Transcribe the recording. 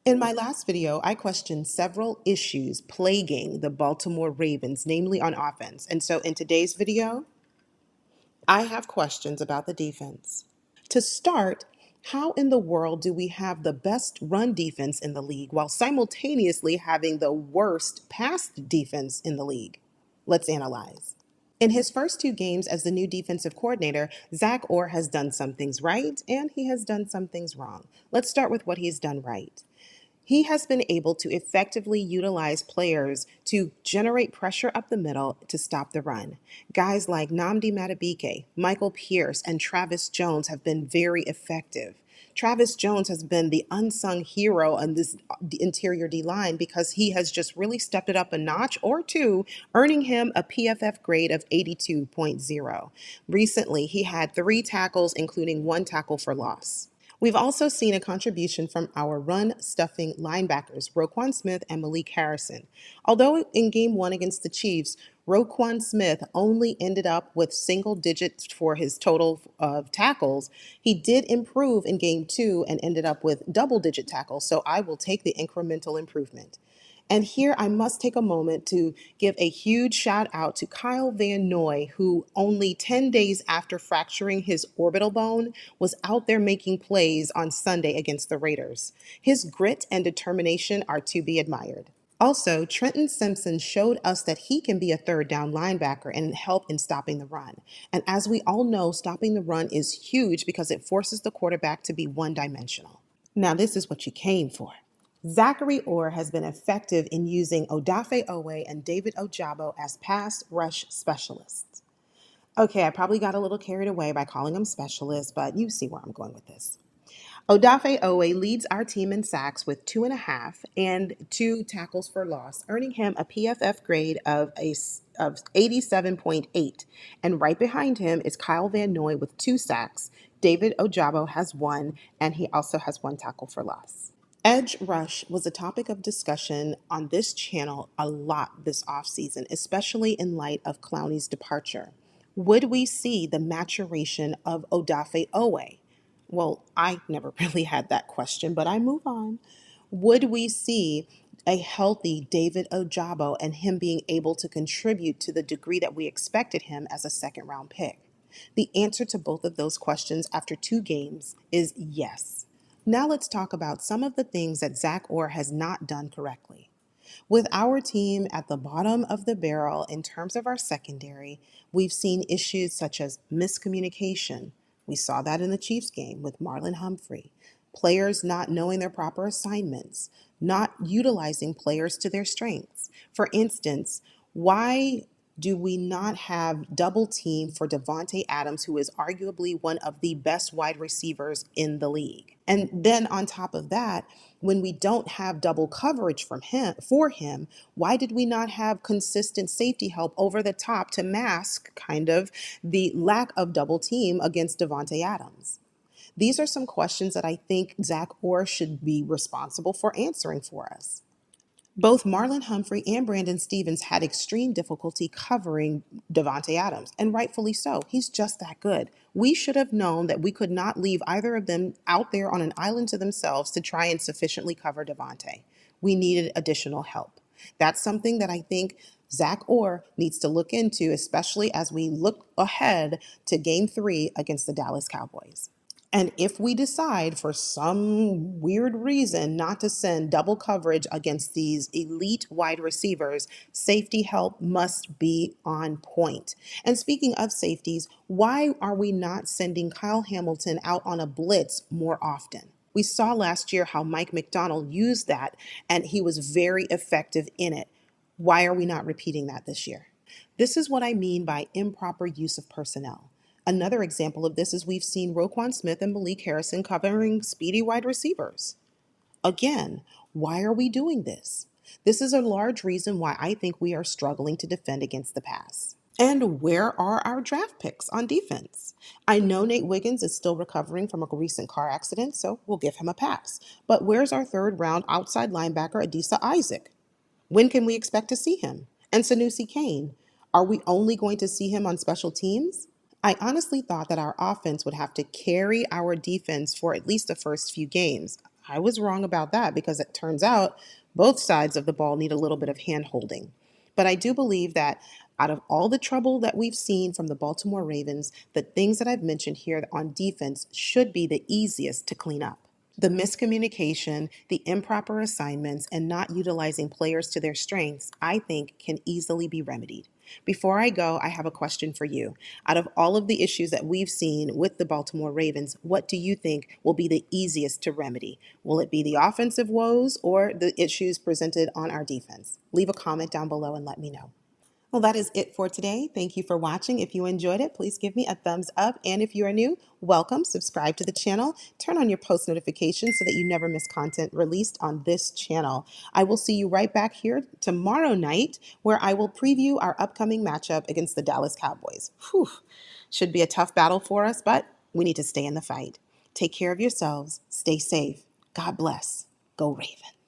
In my last video, I questioned several issues plaguing the Baltimore Ravens, namely on offense. And so in today's video, I have questions about the defense. To start, how in the world do we have the best run defense in the league while simultaneously having the worst pass defense in the league? Let's analyze. In his first two games as the new defensive coordinator, Zach Orr has done some things right and he has done some things wrong. Let's start with what he's done right. He has been able to effectively utilize players to generate pressure up the middle to stop the run. Guys like Nnamdi Madubuike, Michael Pierce, and Travis Jones have been very effective. Travis Jones has been the unsung hero on this interior D line because he has just really stepped it up a notch or two, earning him a PFF grade of 82.0. Recently, he had 3 tackles, including 1 tackle for loss. We've also seen a contribution from our run-stuffing linebackers, Roquan Smith and Malik Harrison. Although in Game 1 against the Chiefs, Roquan Smith only ended up with single digits for his total of tackles, he did improve in Game 2 and ended up with double-digit tackles, so I will take the incremental improvement. And here I must take a moment to give a huge shout out to Kyle Van Noy, who only 10 days after fracturing his orbital bone was out there making plays on Sunday against the Raiders. His grit and determination are to be admired. Also, Trenton Simpson showed us that he can be a third down linebacker and help in stopping the run. And as we all know, stopping the run is huge because it forces the quarterback to be one-dimensional. Now, this is what you came for. Zachary Orr has been effective in using Odafe Owe and David Ojabo as pass rush specialists. Okay, I probably got a little carried away by calling them specialists, but you see where I'm going with this. Odafe Owe leads our team in sacks with 2.5 and 2 tackles for loss, earning him a PFF grade of 87.8. And right behind him is Kyle Van Noy with 2 sacks. David Ojabo has 1, and he also has 1 tackle for loss. Edge rush was a topic of discussion on this channel a lot this offseason, especially in light of Clowney's departure. Would we see the maturation of Odafe Owe? Well, I never really had that question, but I move on. Would we see a healthy David Ojabo and him being able to contribute to the degree that we expected him as a second-round pick? The answer to both of those questions after 2 games is yes. Now let's talk about some of the things that Zach Orr has not done correctly. With our team at the bottom of the barrel in terms of our secondary, we've seen issues such as miscommunication. We saw that in the Chiefs game with Marlon Humphrey. Players not knowing their proper assignments, not utilizing players to their strengths. For instance, why do we not have double team for Davante Adams, who is arguably one of the best wide receivers in the league? And then on top of that, when we don't have double coverage for him, why did we not have consistent safety help over the top to mask kind of the lack of double team against Davante Adams? These are some questions that I think Zach Orr should be responsible for answering for us. Both Marlon Humphrey and Brandon Stevens had extreme difficulty covering Davante Adams, and rightfully so. He's just that good. We should have known that we could not leave either of them out there on an island to themselves to try and sufficiently cover Davante. We needed additional help. That's something that I think Zach Orr needs to look into, especially as we look ahead to Game 3 against the Dallas Cowboys. And if we decide for some weird reason not to send double coverage against these elite wide receivers, safety help must be on point. And speaking of safeties, why are we not sending Kyle Hamilton out on a blitz more often? We saw last year how Mike McDonald used that, and he was very effective in it. Why are we not repeating that this year? This is what I mean by improper use of personnel. Another example of this is we've seen Roquan Smith and Malik Harrison covering speedy wide receivers. Again, why are we doing this? This is a large reason why I think we are struggling to defend against the pass. And where are our draft picks on defense? I know Nate Wiggins is still recovering from a recent car accident, so we'll give him a pass. But where's our 3rd round outside linebacker, Adisa Isaac? When can we expect to see him? And Sanusi Kane, are we only going to see him on special teams? I honestly thought that our offense would have to carry our defense for at least the first few games. I was wrong about that because it turns out both sides of the ball need a little bit of hand holding. But I do believe that out of all the trouble that we've seen from the Baltimore Ravens, the things that I've mentioned here on defense should be the easiest to clean up. The miscommunication, the improper assignments, and not utilizing players to their strengths, I think, can easily be remedied. Before I go, I have a question for you. Out of all of the issues that we've seen with the Baltimore Ravens, what do you think will be the easiest to remedy? Will it be the offensive woes or the issues presented on our defense? Leave a comment down below and let me know. Well, that is it for today. Thank you for watching. If you enjoyed it, please give me a thumbs up. And if you are new, welcome. Subscribe to the channel. Turn on your post notifications so that you never miss content released on this channel. I will see you right back here tomorrow night where I will preview our upcoming matchup against the Dallas Cowboys. Whew. Should be a tough battle for us, but we need to stay in the fight. Take care of yourselves. Stay safe. God bless. Go Ravens.